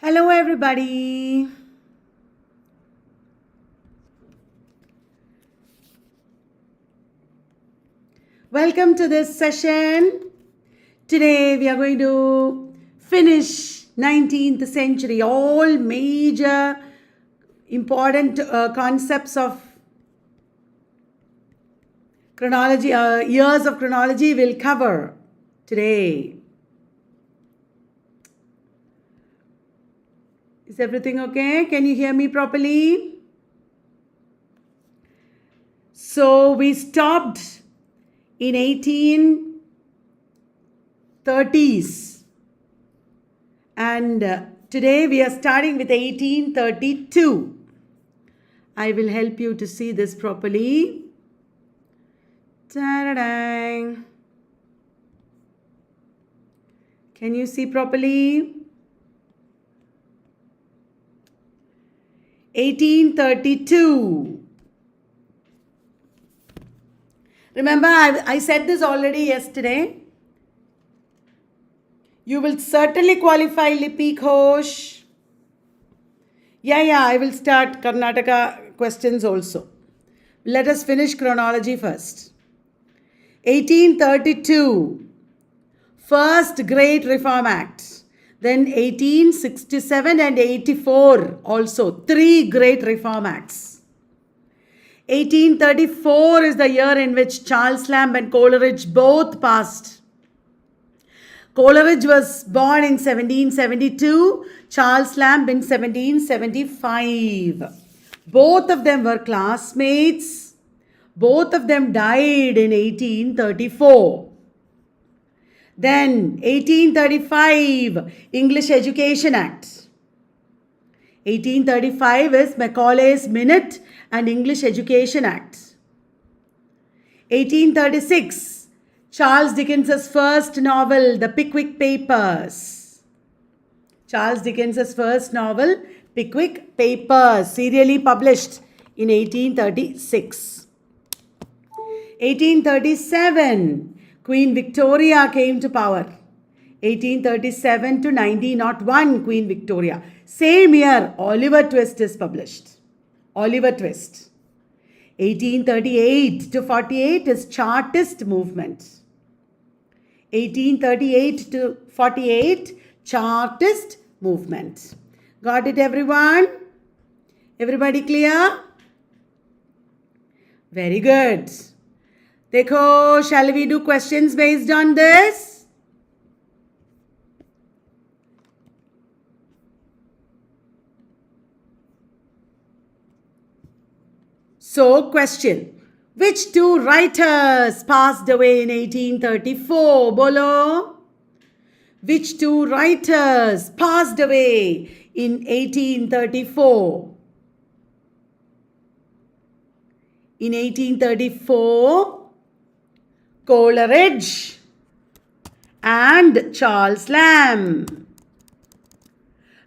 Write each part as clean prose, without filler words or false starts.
Hello, everybody. Welcome to this session. Today, we are going to finish 19th century, all major important concepts of chronology, years of chronology will cover today. Is everything okay? Can you hear me properly? So we stopped in 1830s and today we are starting with 1832. I will help you to see this properly. Ta-da-dang. Can you see properly? 1832. Remember, I said this already yesterday. You will certainly qualify Lipi Ghosh. Yeah, I will start Karnataka questions also. Let us finish chronology first. 1832, First Great Reform Act. Then 1867 and 84 also, 3 Great Reform Acts. 1834 is the year in which Charles Lamb and Coleridge both passed. Coleridge was born in 1772, Charles Lamb in 1775. Both of them were classmates. Both of them died in 1834. Then 1835, English Education Act. 1835 is Macaulay's Minute and English Education Act. 1836, Charles Dickens's first novel, The Pickwick Papers. Charles Dickens's first novel, Pickwick Papers, serially published in 1836. 1837, Queen Victoria came to power. 1837 to 1901, Queen Victoria. Same year, Oliver Twist is published. Oliver Twist. 1838 to 48 is Chartist movement. 1838 to 48, Chartist movement. Got it, everyone? Everybody clear? Very good. Dekho, shall we do questions based on this? So, question. Which two writers passed away in 1834? Bolo? Which two writers passed away in 1834? In 1834, Coleridge and Charles Lamb.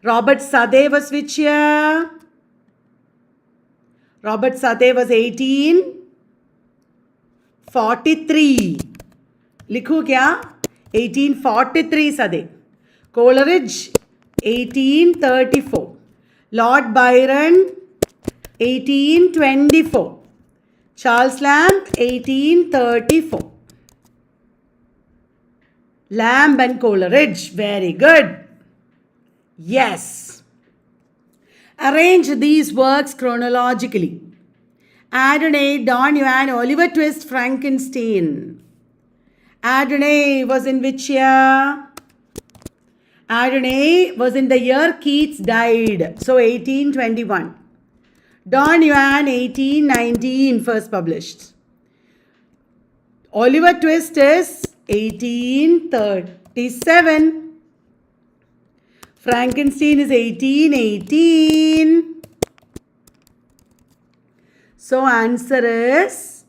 Robert Southey was which year? Robert Southey was 1843. लिखूं क्या? 1843 Southey. Coleridge 1834. Lord Byron 1824. Charles Lamb 1834. Lamb and Coleridge. Very good. Yes. Arrange these works chronologically. Adonai, Don Juan, Oliver Twist, Frankenstein. Adonai was in which year? Adonai was in the year Keats died. So 1821. Don Juan 1819 first published. Oliver Twist is 1837. Frankenstein is 1818. So answer is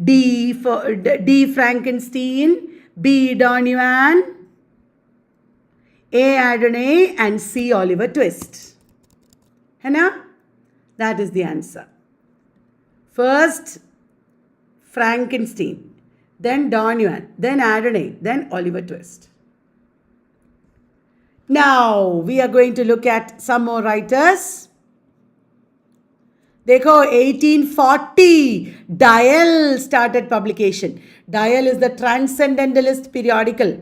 D for D Frankenstein, B Don Juan, A Adonai and C Oliver Twist. है ना? That is the answer. First Frankenstein, then Don Juan, then Adonai, then Oliver Twist. Now we are going to look at some more writers. देखो 1840 Dial started publication. Dial is the transcendentalist periodical.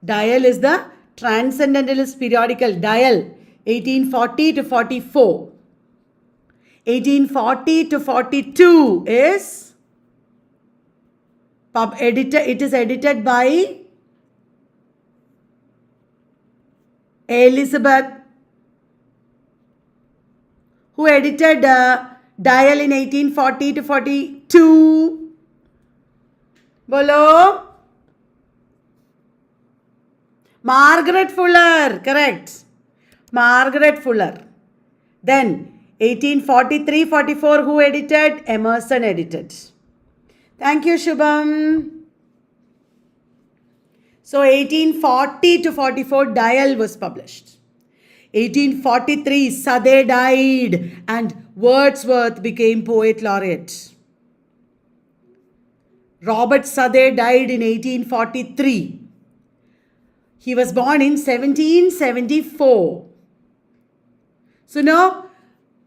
Dial is the transcendentalist periodical. Dial 1840 to 44. 1840 to 42 is it is edited by Elizabeth, who edited Dial in 1840 to 42. Bolo. Margaret Fuller, correct. Margaret Fuller. Then 1843-44, who edited? Emerson edited. Thank you, Shubham. So 1840 to 44, Dial was published. 1843, Sade died and Wordsworth became poet laureate. Robert Sade died in 1843. He was born in 1774. So now,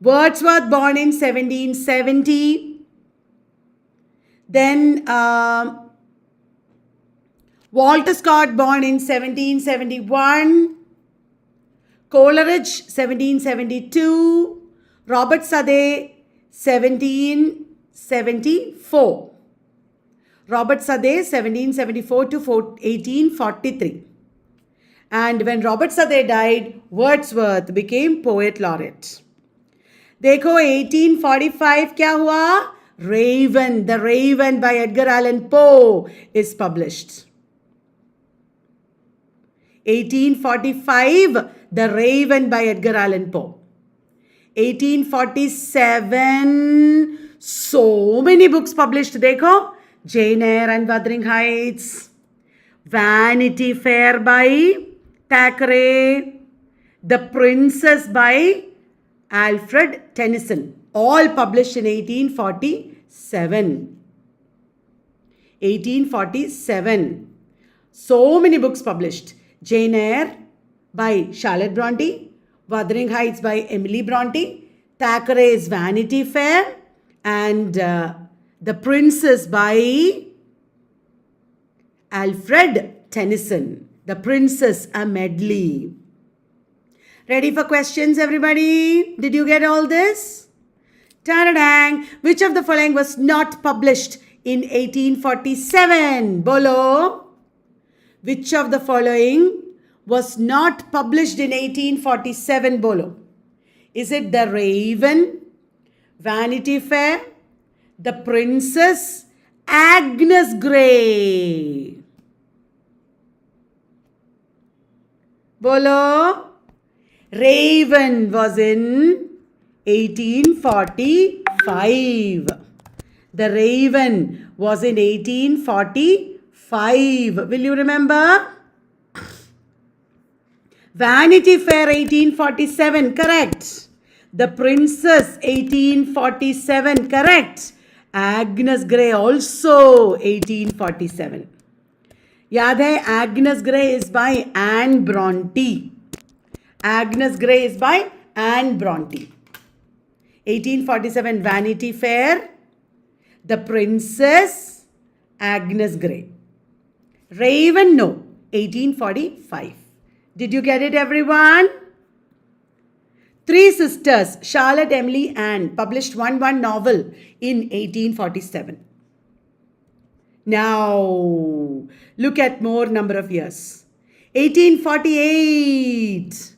Wordsworth born in 1770. Then Walter Scott born in 1771. Coleridge 1772. Robert Sade 1774. Robert Sade 1774 to 1843. And when Robert Sade died, Wordsworth became poet laureate. देखो 1845 क्या हुआ? Raven, The Raven by Edgar Allan Poe is published. 1845, The Raven by Edgar Allan Poe. 1847, so many books published. देखो, Jane Eyre and Wuthering Heights. Vanity Fair by Thackeray. The Princess by Alfred Tennyson. All published in 1847. 1847. So many books published. Jane Eyre by Charlotte Bronte. Wuthering Heights by Emily Bronte. Thackeray's Vanity Fair. And The Princess by Alfred Tennyson. The Princess, a medley. Ready for questions, everybody? Did you get all this? Ta-da-dang! Which of the following was not published in 1847? Bolo. Which of the following was not published in 1847? Bolo. Is it The Raven, Vanity Fair, The Princess, Agnes Grey? Bolo. Raven was in 1845. The Raven was in 1845. Will you remember? Vanity Fair 1847, correct. The Princess 1847, correct. Agnes Grey also 1847. याद है Agnes Grey is by Anne Bronte. Agnes Grey is by Anne Bronte. 1847 Vanity Fair, The Princess, Agnes Grey. Raven, no, 1845. Did you get it, everyone? Three sisters, Charlotte, Emily, Anne, published one novel in 1847. Now, look at more number of years. 1848.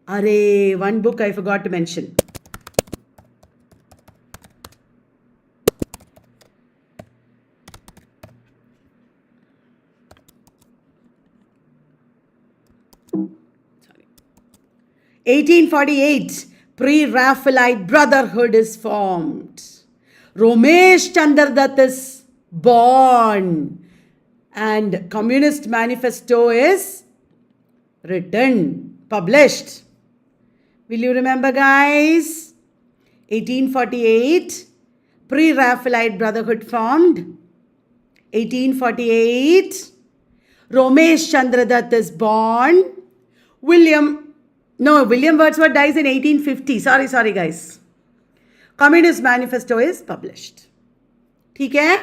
Array, one book I forgot to mention. Sorry. 1848, Pre-Raphaelite Brotherhood is formed. Romesh Chandra Dutt is born. And Communist Manifesto is written, published. Will you remember, guys? 1848, Pre-Raphaelite Brotherhood formed. 1848, Romesh Chandra Dutt is born. William Wordsworth dies in 1850. Sorry guys. Communist Manifesto is published. ठीक है?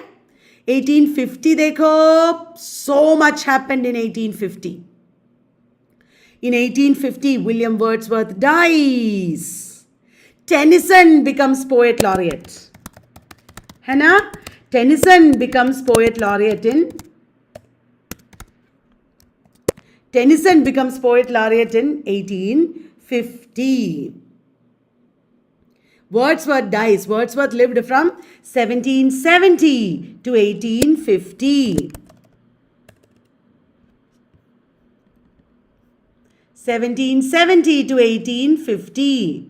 1850 देखो, so much happened in 1850. In 1850, William Wordsworth dies. Tennyson becomes poet laureate. है ना? Tennyson becomes poet laureate in 1850. Wordsworth dies. Wordsworth lived from 1770 to 1850. 1770 to 1850.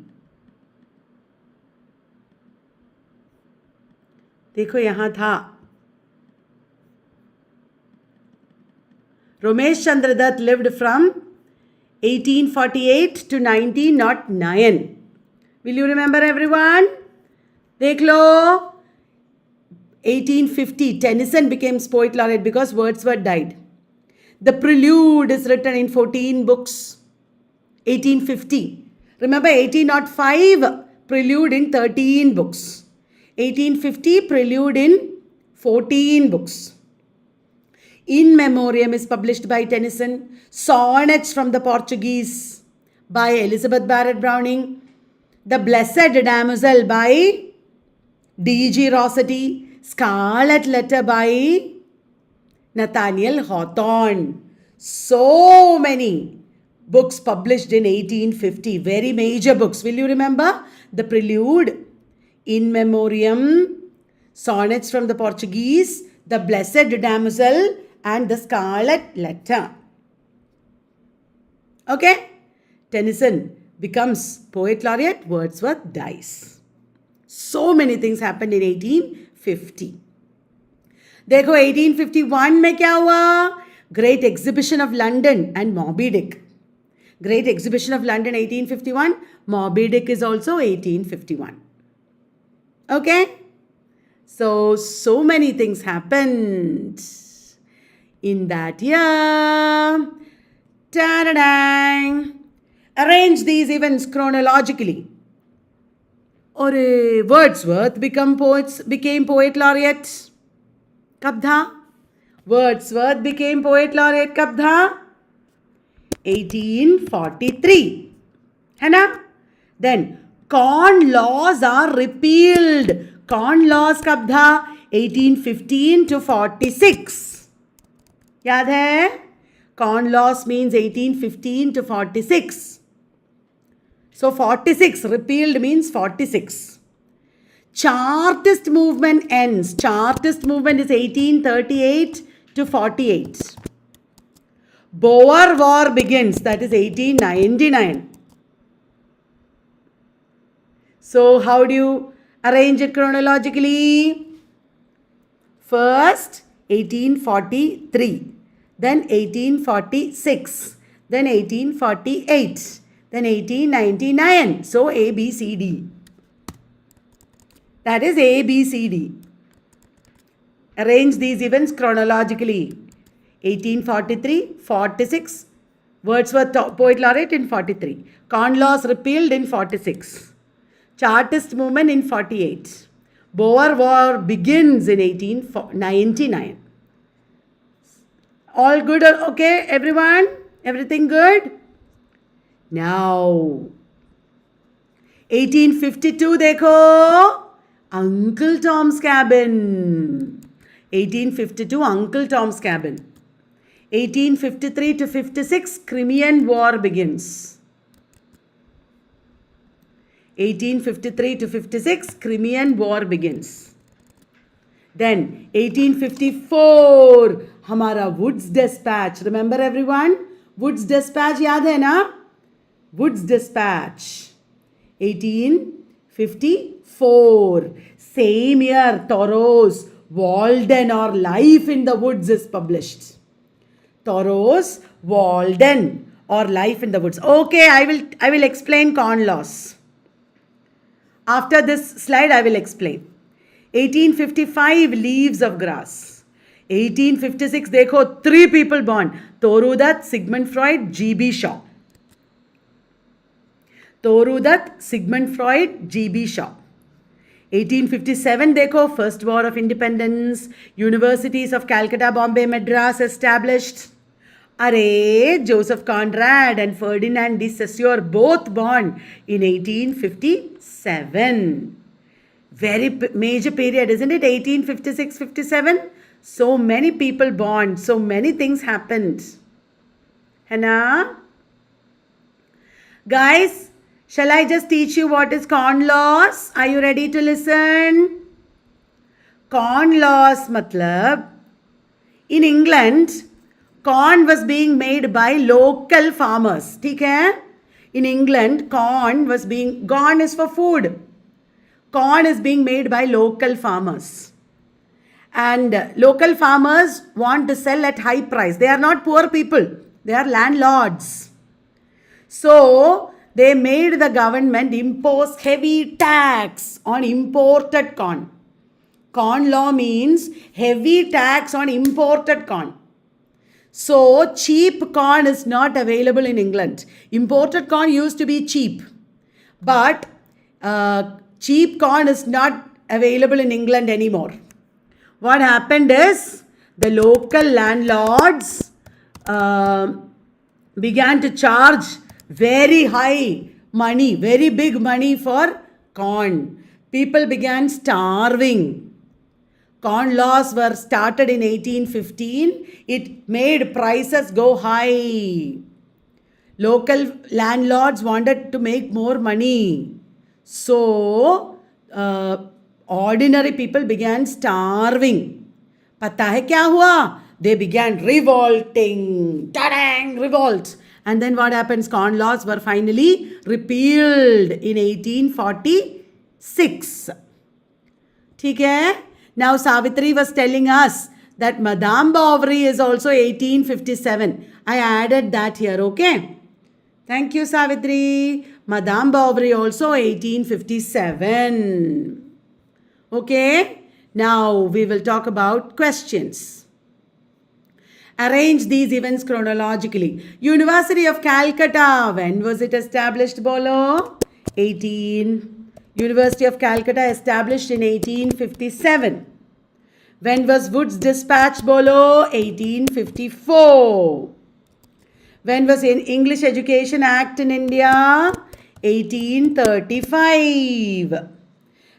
देखो यहाँ था Ramesh Chandra Dutt lived from 1848 to 1909. Will you remember everyone? देख लो 1850 Tennyson became poet laureate because Wordsworth died. The Prelude is written in 14 books. 1850. Remember 1805 Prelude in 13 books. 1850 Prelude in 14 books. In Memoriam is published by Tennyson. Sonnets from the Portuguese by Elizabeth Barrett Browning. The Blessed Damozel by D.G. Rossetti. Scarlet Letter by Nathaniel Hawthorne. So many books published in 1850. Very major books. Will you remember? The Prelude, In Memoriam, Sonnets from the Portuguese, The Blessed Damozel, and The Scarlet Letter. Okay? Tennyson becomes poet laureate, Wordsworth dies. So many things happened in 1850. देखो 1851 में क्या हुआ? Great Exhibition of London and Moby Dick. Great Exhibition of London 1851. Moby Dick is also 1851. Okay? So many things happened in that year. Ta-da-dang! Arrange these events chronologically. Ore, Wordsworth became poet laureate. कब था? Wordsworth became poet laureate कब था? 1843. है ना? Then Corn Laws are repealed. Corn Laws कब था? 1815 to 46. याद है? Corn Laws means 1815 to 46. So 46, repealed means 46. Chartist movement ends. Chartist movement is 1838 to 48. Boer War begins. That is 1899. So how do you arrange it chronologically? First 1843, then 1846, then 1848, then 1899. So A, B, C, D. That is A, B, C, D. Arrange these events chronologically. 1843, 46, Wordsworth poet laureate in 43. Corn Laws repealed in 46. Chartist movement in 48. Boer War begins in 1899. All good? Okay, everyone? Everything good? Now, 1852 देखो, Uncle Tom's Cabin. 1852, Uncle Tom's Cabin. 1853 to 56, Crimean War begins. 1853 to 56, Crimean War begins. Then 1854, हमारा Wood's Dispatch. Remember everyone? Wood's Dispatch याद है ना? Wood's Dispatch. 1854. Same year, Thoreau's Walden or Life in the Woods is published. Thoreau's Walden or Life in the Woods. Okay, I will explain Corn Laws. After this slide, I will explain. 1855, Leaves of Grass. 1856, देखो, 3 people born. Thoreau Dutt, Sigmund Freud, G.B. Shaw. Torudutt, Sigmund Freud, G.B. Shaw. 1857 देखो, First War of Independence, Universities of Calcutta, Bombay, Madras established. Array, Joseph Conrad and Ferdinand de Saussure both born in 1857. Very major period, isn't it? 1856-57. So many people born, so many things happened. Hannah? Guys, shall I just teach you what is corn laws? Are you ready to listen? Corn laws matlab, in England, corn was being made by local farmers. ठीक है? In England, corn is for food. Corn is being made by local farmers. And local farmers want to sell at high price. They are not poor people. They are landlords. So, they made the government impose heavy tax on imported corn. Corn law means heavy tax on imported corn. So, cheap corn is not available in England. Imported corn used to be cheap. But cheap corn is not available in England anymore. What happened is the local landlords began to charge very high money, very big money for corn. People began starving. Corn laws were started in 1815. It made prices go high. Local landlords wanted to make more money. So, ordinary people began starving. Pata hai kya hua? They began revolting. Ta-dang! Revolt. And then what happens? Corn laws were finally repealed in 1846. ठीक है? Now Savitri was telling us that Madame Bovary is also 1857. I added that here, okay? Thank you, Savitri. Madame Bovary also 1857. Okay? Now we will talk about questions. Arrange these events chronologically. University of Calcutta. When was it established, Bolo? 18. University of Calcutta established in 1857. When was Wood's Dispatch, Bolo? 1854. When was English Education Act in India? 1835.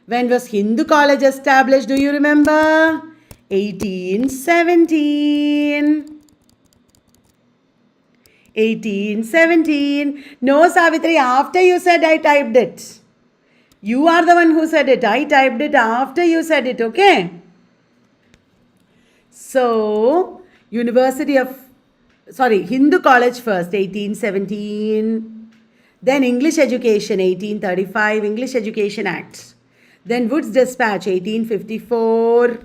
When was Hindu College established? Do you remember? 1817. 1817. No, Savitri, after you said I typed it. You are the one who said it. I typed it after you said it, okay? So, Hindu College first, 1817. Then English Education, 1835, English Education Act. Then Wood's Dispatch, 1854.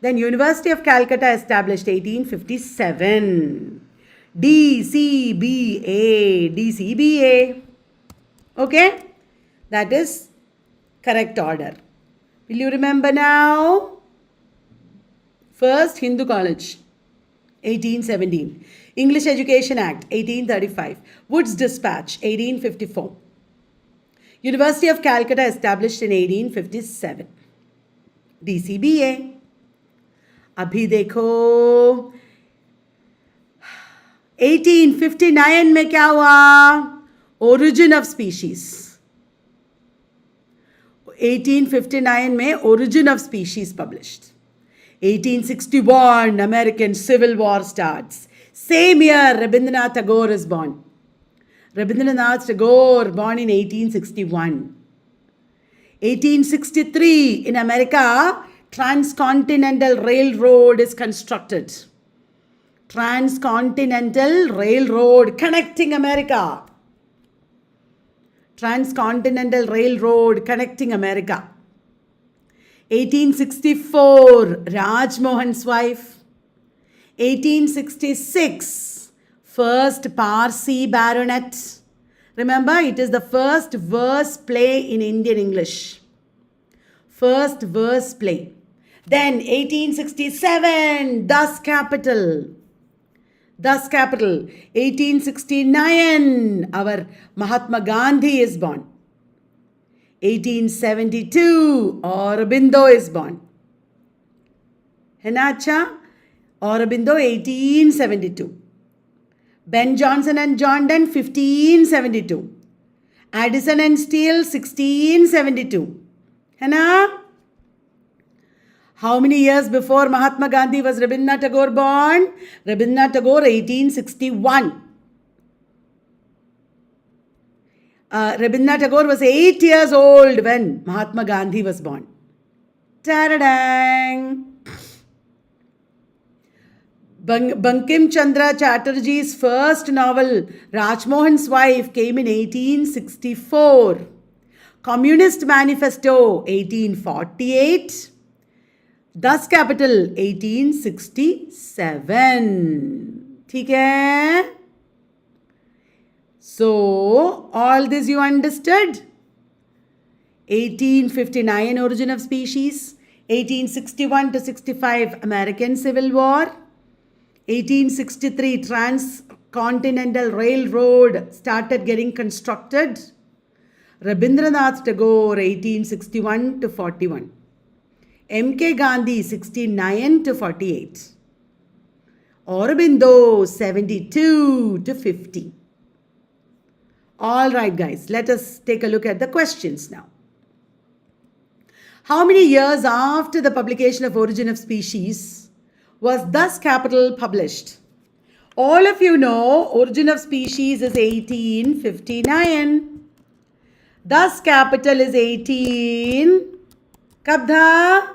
Then University of Calcutta established, 1857. DCBA. Okay? That is correct order. Will you remember now? First, Hindu College, 1817. English Education Act, 1835. Wood's Dispatch, 1854. University of Calcutta established in 1857. DCBA. अभी देखो 1859 में क्या हुआ? Origin of Species. 1859 में Origin of Species published. 1861 American Civil War starts. Same year Rabindranath Tagore is born. Rabindranath Tagore born in 1861. 1863 in America, Transcontinental Railroad is constructed. Transcontinental Railroad connecting America. Transcontinental Railroad connecting America. 1864, Raj Mohan's wife. 1866, first Parsi baronet. Remember, it is the first verse play in Indian English. First verse play. Then 1867, Das Capital. Thus capital 1869 our Mahatma Gandhi is born. 1872 Aurobindo is born. Henacha Aurobindo 1872. Ben Jonson and John Donne 1572. Addison and Steele 1672. Hena? How many years before Mahatma Gandhi was Rabindranath Tagore born? Rabindranath Tagore 1861. Rabindranath Tagore was 8 years old when Mahatma Gandhi was born. Ta-da-dang! Bankim Chandra Chatterjee's first novel, Rajmohan's Wife, came in 1864. Communist Manifesto, 1848. Thus capital, 1867. ठीक है? So, all this you understood? 1859 origin of species, 1861 to 65 American Civil War, 1863 Transcontinental Railroad started getting constructed, Rabindranath Tagore 1861 to 41, M.K. Gandhi 69 to 48, Aurobindo 72 to 50. All right, guys, let us take a look at the questions now. How many years after the publication of Origin of Species was Thus Capital published? All of you know Origin of Species is 1859. Thus Capital is 18. Kabdha?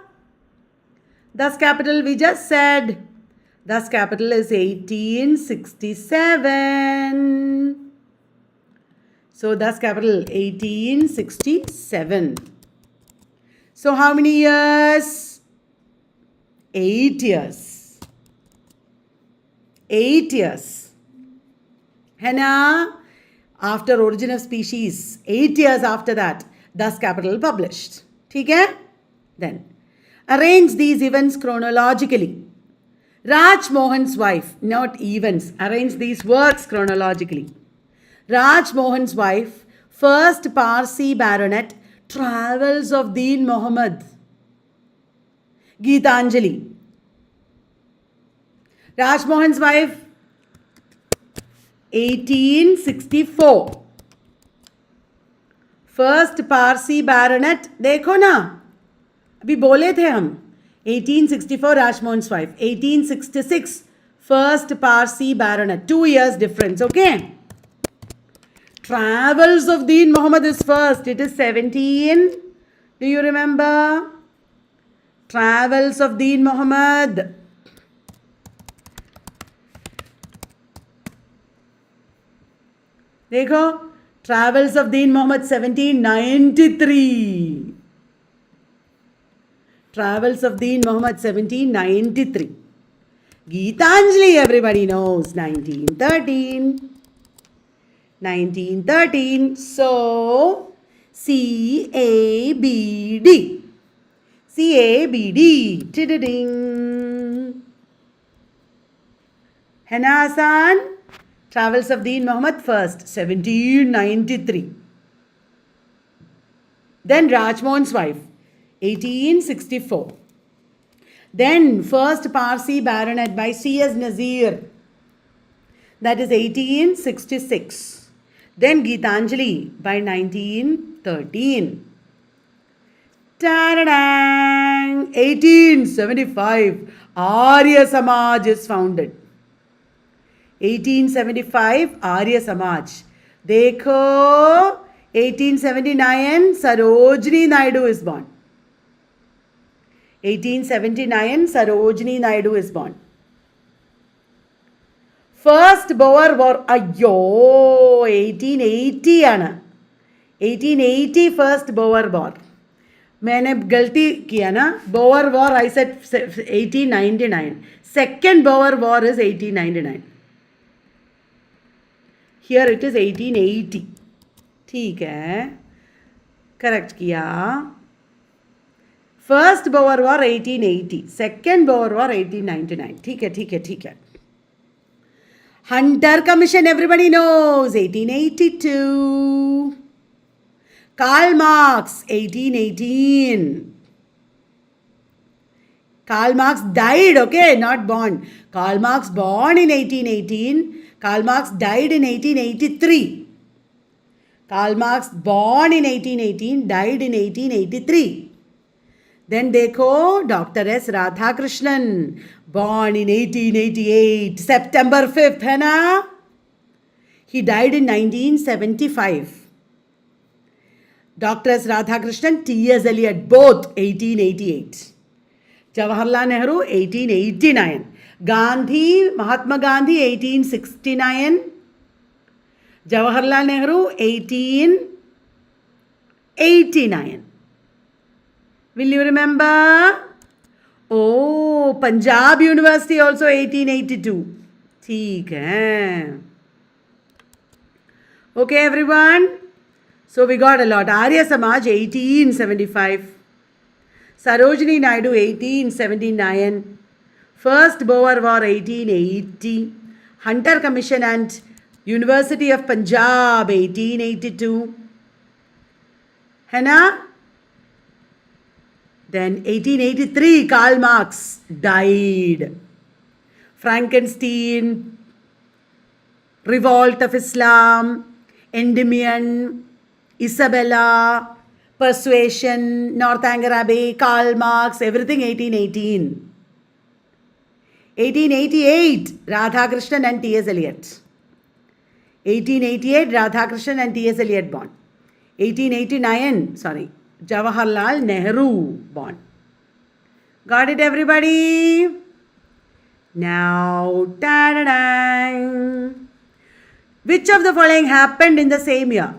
Thus Capital we just said. Thus Capital is 1867. So Thus Capital 1867. So how many years? 8 years. 8 years. Henna, after Origin of Species, 8 years after that, Thus Capital published. Okay? Then, arrange these events chronologically. Raj Mohan's wife, not events, arrange these works chronologically. Raj Mohan's wife, first Parsi baronet, Travels of Deen Muhammad. Geetanjali. Raj Mohan's wife, 1864. First Parsi baronet, देखो ना, अभी बोले थे हम. 1864 Raj Mohan's wife. 1866 first Parsi baronet. 2 years difference, okay? Travels of Deen Muhammad is first. It is 17. Do you remember? Travels of Deen Muhammad. देखो, Travels of Deen Muhammad 1793. Travels of Deen Muhammad 1793. Geetanjali everybody knows 1913. 1913. So, CABD. CABD. Tididing. Henna-san. Travels of Deen Muhammad first. 1793. Then Rajmohan's wife. 1864. Then first Parsi baronet by C.S. Nazir. That is 1866. Then Geetanjali by 1913. Ta-da-dang! 1875. Arya Samaj is founded. 1875 Arya Samaj. Dekho, 1879 Sarojini Naidu is born. 1879 Sarojini Naidu is born. First Boer War, ayyo, 1880 आना. 1880 first Boer War. मैंने गलती किया ना. Boer War I said 1899. Second Boer War is 1899. Here it is 1880. ठीक है. Correct किया. First Boer War 1880. Second Boer War 1899. ठीक है. Hunter Commission, everybody knows, 1882. Karl Marx, 1818. Karl Marx died, okay, not born. Karl Marx born in 1818. Karl Marx died in 1883. Karl Marx born in 1818, died in 1883. Then dekho Dr. S. Radhakrishnan, born in 1888, September 5th, है ना? He died in 1975. Dr. S. Radhakrishnan, T.S. Eliot, both 1888. Jawaharlal Nehru, 1889. Gandhi, Mahatma Gandhi, 1869. Jawaharlal Nehru, 1889. Will you remember? Oh, Punjab University also 1882. ठीक है. Okay, everyone. So we got a lot. Arya Samaj, 1875. Sarojini Naidu, 1879. First Boer War, 1880. Hunter Commission and University of Punjab, 1882. है ना? Then 1883, Karl Marx died. Frankenstein, Revolt of Islam, Endymion, Isabella, Persuasion, Northanger Abbey, Karl Marx, everything 1818. 1888, Radhakrishnan and T.S. Eliot. 1888, Radhakrishnan and T.S. Eliot born. 1889, Jawaharlal Nehru born. Got it, everybody? Now, ta-da-da! Which of the following happened in the same year?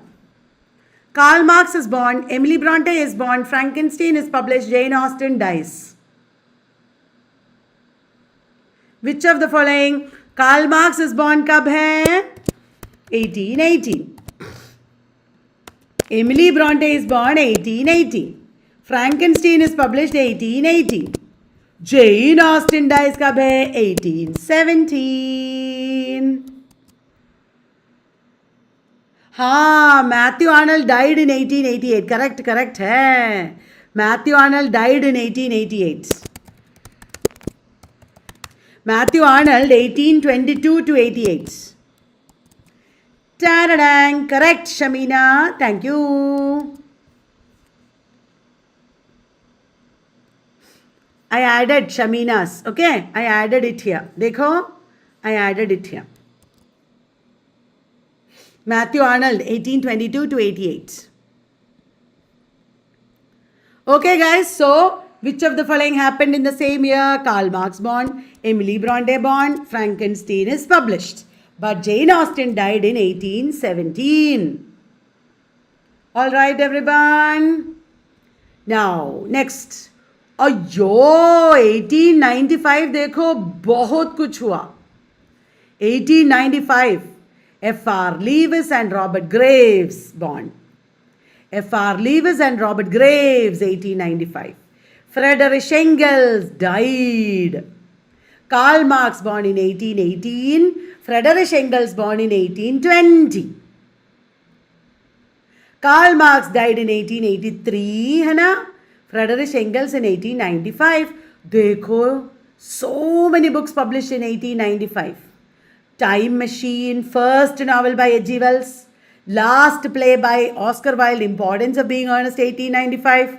Karl Marx is born, Emily Bronte is born, Frankenstein is published, Jane Austen dies. Which of the following? Karl Marx is born कब है? 1818. Emily Bronte is born 1880. Frankenstein is published 1880. Jane Austen dies कब है? 1817. हाँ, Matthew Arnold died in 1888. Correct है. Matthew Arnold died in 1888. Matthew Arnold, 1822 to 88. Ta-da-dang! Correct, Shamina. Thank you. I added Shamina's. Okay, I added it here. Dekho, I added it here. Matthew Arnold, 1822 to 88. Okay, guys. So, which of the following happened in the same year? Karl Marx born, Emily Bronte born, Frankenstein is published. But Jane Austen died in 1817. All right, everyone. Now, next. अयो 1895 देखो बहुत कुछ हुआ. 1895 F.R. Lewis and Robert Graves born. F.R. Lewis and Robert Graves, 1895. Friedrich Engels died. Karl Marx born in 1818. Friedrich Engels born in 1820. Karl Marx died in 1883, है ना? Friedrich Engels in 1895. देखो, so many books published in 1895. Time Machine, first novel by H.G. Wells. Last play by Oscar Wilde, Importance of Being Earnest, 1895.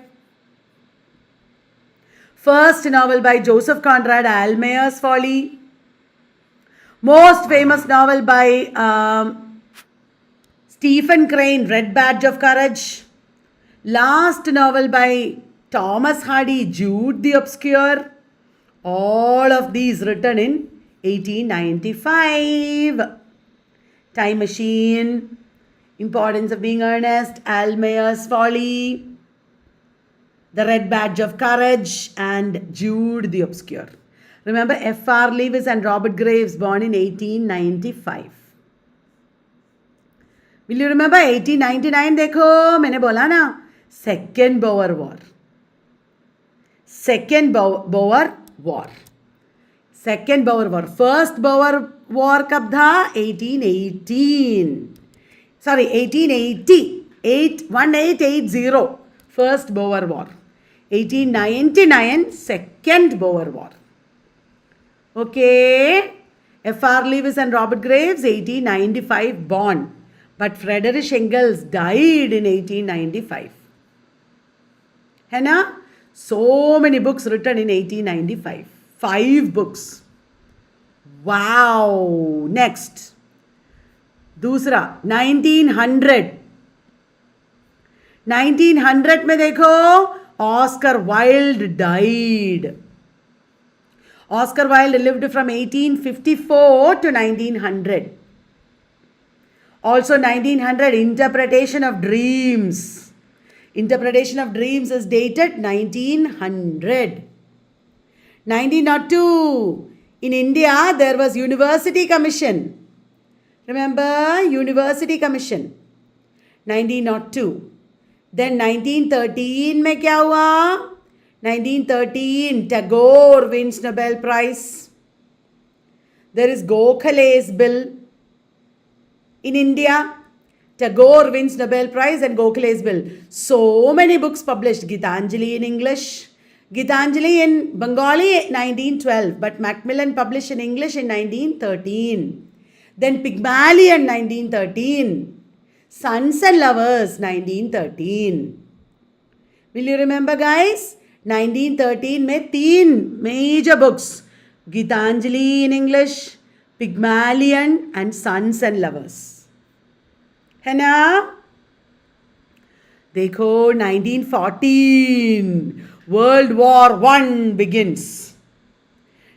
First novel by Joseph Conrad, Almayer's Folly. Most famous novel by Stephen Crane, Red Badge of Courage. Last novel by Thomas Hardy, Jude the Obscure. All of these written in 1895. Time Machine, Importance of Being Earnest, Almayer's Folly, The Red Badge of Courage, and Jude the Obscure. Remember, F.R. Lewis and Robert Graves born in 1895. Will you remember 1899? देखो मैंने बोला ना, Second Boer War. Second Boer War. Second Boer War. First Boer War कब था? 1818. Sorry, 1880. 1880. First Boer War. 1899. Second Boer War. Okay. F.R. Lewis and Robert Graves, 1895 born. But Friedrich Engels died in 1895. है ना? So many books written in 1895. 5 books. Wow. Next. दूसरा 1900. 1900 में देखो Oscar Wilde died. Oscar Wilde lived from 1854 to 1900. Also 1900, Interpretation of Dreams. Interpretation of Dreams is dated 1900. 1902, in India there was University Commission. Remember, University Commission. 1902. Then 1913 में क्या हुआ? 1913, Tagore wins Nobel Prize. There is Gokhale's bill. In India, Tagore wins Nobel Prize and Gokhale's bill. So many books published. Gitanjali in English. Gitanjali in Bengali 1912. But Macmillan published in English in 1913. Then Pygmalion 1913. Sons and Lovers 1913. Will you remember, guys? 1913 में 3 major books. Gitanjali in English, Pygmalion and Sons and Lovers. है ना? देखो 1914 World War I begins.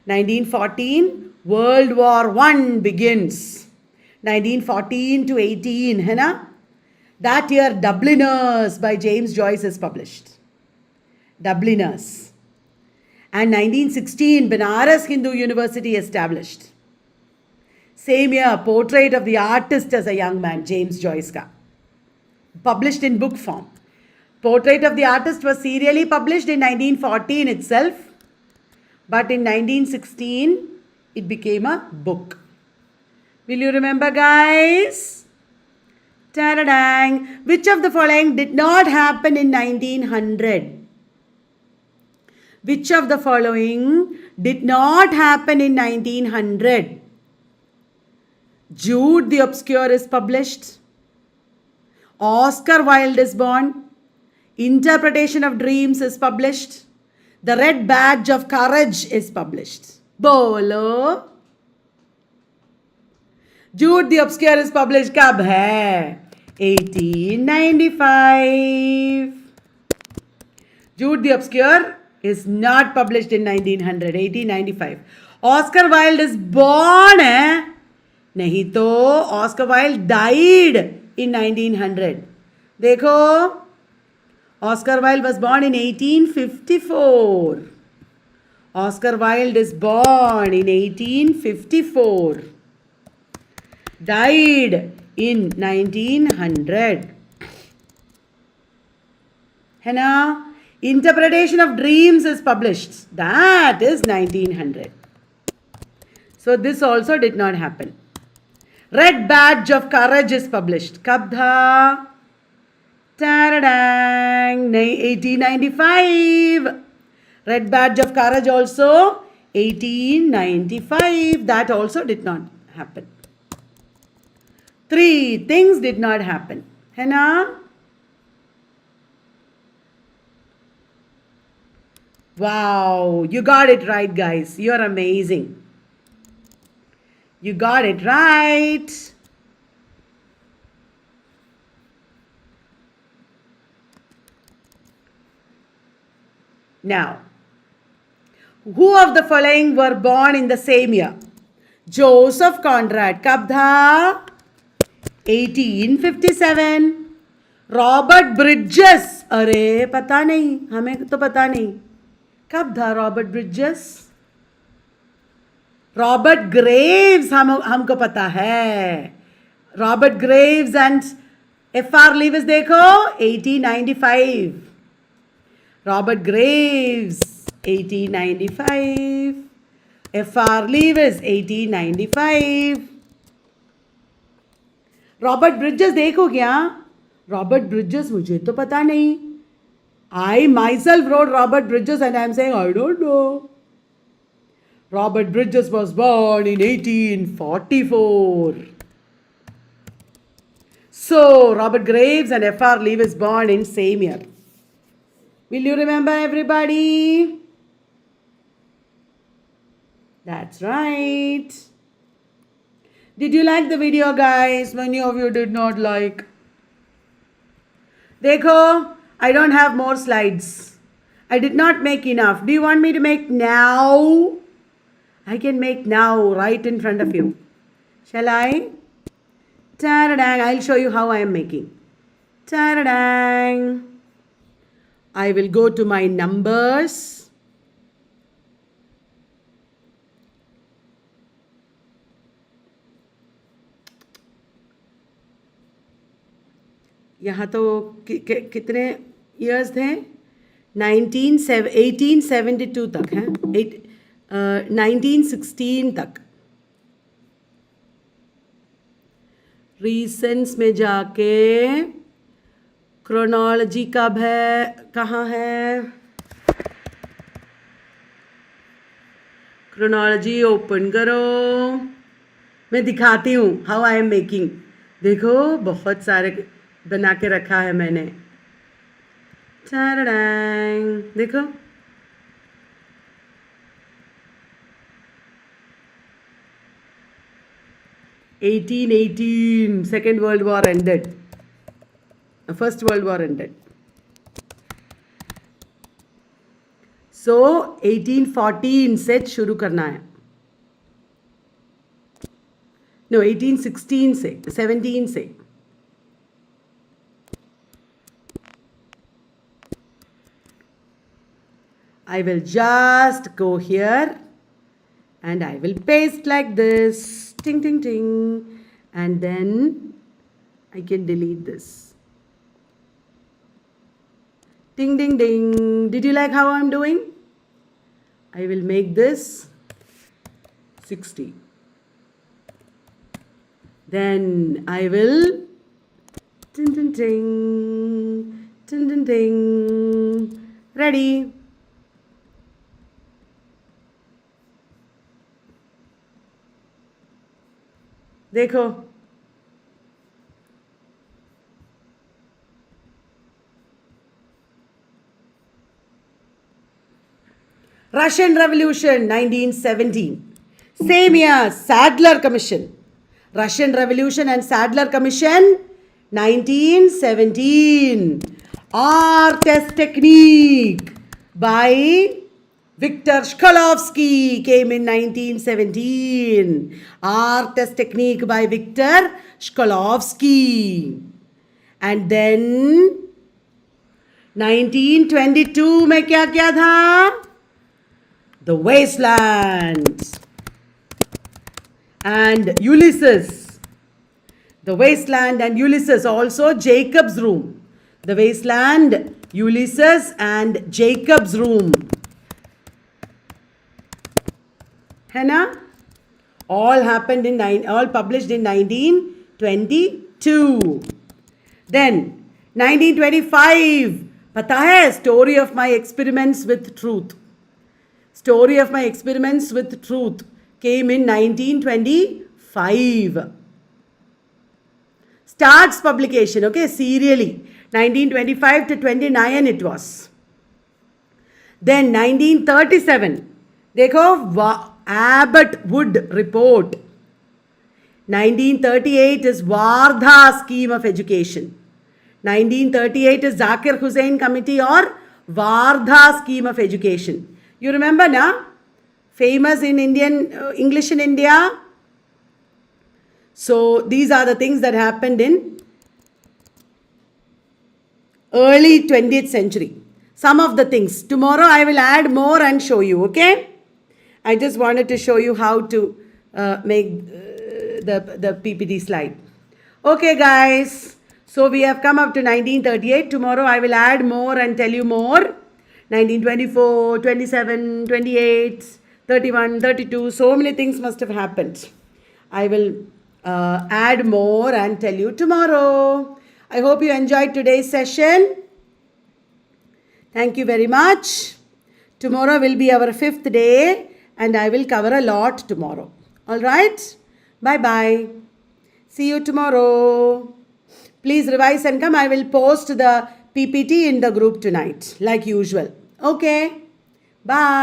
1914 World War I begins. 1914 to 18 है ना? That year Dubliners by James Joyce is published. Dubliners. And 1916 Banaras Hindu University established. Same year, Portrait of the Artist as a Young Man, James Joyce ka. Published in book form. Portrait of the Artist was serially published in 1914 itself. But in 1916, it became a book. Will you remember, guys? Ta-da-dang! Which of the following did not happen in 1900? Which of the following did not happen in 1900? Jude the Obscure is published. Oscar Wilde is born. Interpretation of Dreams is published. The Red Badge of Courage is published. Bolo. Jude the Obscure is published कब है? 1895. Jude the Obscure is not published in 1900, 1895. Oscar Wilde is born है? नहीं तो Oscar Wilde died in 1900. देखो, Oscar Wilde was born in 1854. Oscar Wilde is born in 1854. Died in 1900. है ना? Interpretation of Dreams is published. That is 1900. So this also did not happen. Red Badge of Courage is published. कब था? Ta-da-dang! 1895. Red Badge of Courage also 1895. That also did not happen. 3 things did not happen. है ना? Wow, you got it right, guys. You're amazing. You got it right. Now, who of the following were born in the same year? Joseph Conrad. कब था? 1857. Robert Bridges. अरे पता नहीं, हमें तो पता नहीं. कब था Robert Bridges? Robert Graves हमको पता है. Robert Graves and F.R. Lewis देखो 1895. Robert Graves 1895. FR leave is 1895. Robert bridges देखो क्या? रॉबर्ट ब्रिजेस मुझे तो पता नहीं. I myself wrote Robert Bridges and I am saying I don't know. Robert Bridges was born in 1844. So Robert Graves and FR Lee was born in same year. Will you remember everybody? That's right. Did you like the video, guys? Many of you did not like. Dekho, I don't have more slides. I did not make enough. Do you want me to make now? I can make now right in front of you. Shall I? Ta-da-dang. I'll show you how I am making. Ta-da-dang. I will go to my numbers. यहाँ तो कितने years थे? 1872 तक हैं, 1916 तक. रीसेंट्स में जाके chronology कब है, कहाँ है? क्रोनोलॉजी ओपन करो. मैं दिखाती हूँ हाउ आई एम मेकिंग. देखो बहुत सारे बना के रखा है मैंने. देखो Second World War ended. First World War ended. So 1814 से शुरू करना है. No, 1816 से, 17 से. I will just go here and I will paste like this. Ting, ting, ting. And then I can delete this. Ding, ding, ding. Did you like how I'm doing? I will make this 60. Then I will ting, ting, ting. Ting, ting, ting. Ready. देखो Russian Revolution 1917. Same year, Sadler Commission. Russian Revolution and Sadler Commission 1917. Art Test Technique by Victor Shklovsky came in 1917. Art Test Technique by Victor Shklovsky. And then 1922 में क्या क्या था? The Wastelands and Ulysses. The Wasteland and Ulysses, also Jacob's Room. The Wasteland, Ulysses and Jacob's Room. है ना? All happened in all published in 1922. Then 1925. पता है? Story of my experiments with truth. Story of my experiments with truth came in 1925. Starts publication, okay, serially. 1925 to 29 it was. Then 1937. देखो Abbott Wood Report. 1938 is Wardha Scheme of Education. 1938 is Zakir Hussain Committee or Wardha Scheme of Education. You remember, na? Famous in Indian English in India. So these are the things that happened in early 20th century. Some of the things. Tomorrow I will add more and show you, okay? I just wanted to show you how to make the PPT slide. Okay, guys. So we have come up to 1938. Tomorrow I will add more and tell you more. 1924, 27, 28. 31, 32, so many things must have happened. I will add more and tell you tomorrow. I hope you enjoyed today's session. Thank you very much. Tomorrow will be our 5th day and I will cover a lot tomorrow. All right? Bye-bye. See you tomorrow. Please revise and come. I will post the PPT in the group tonight like usual. Okay. Bye.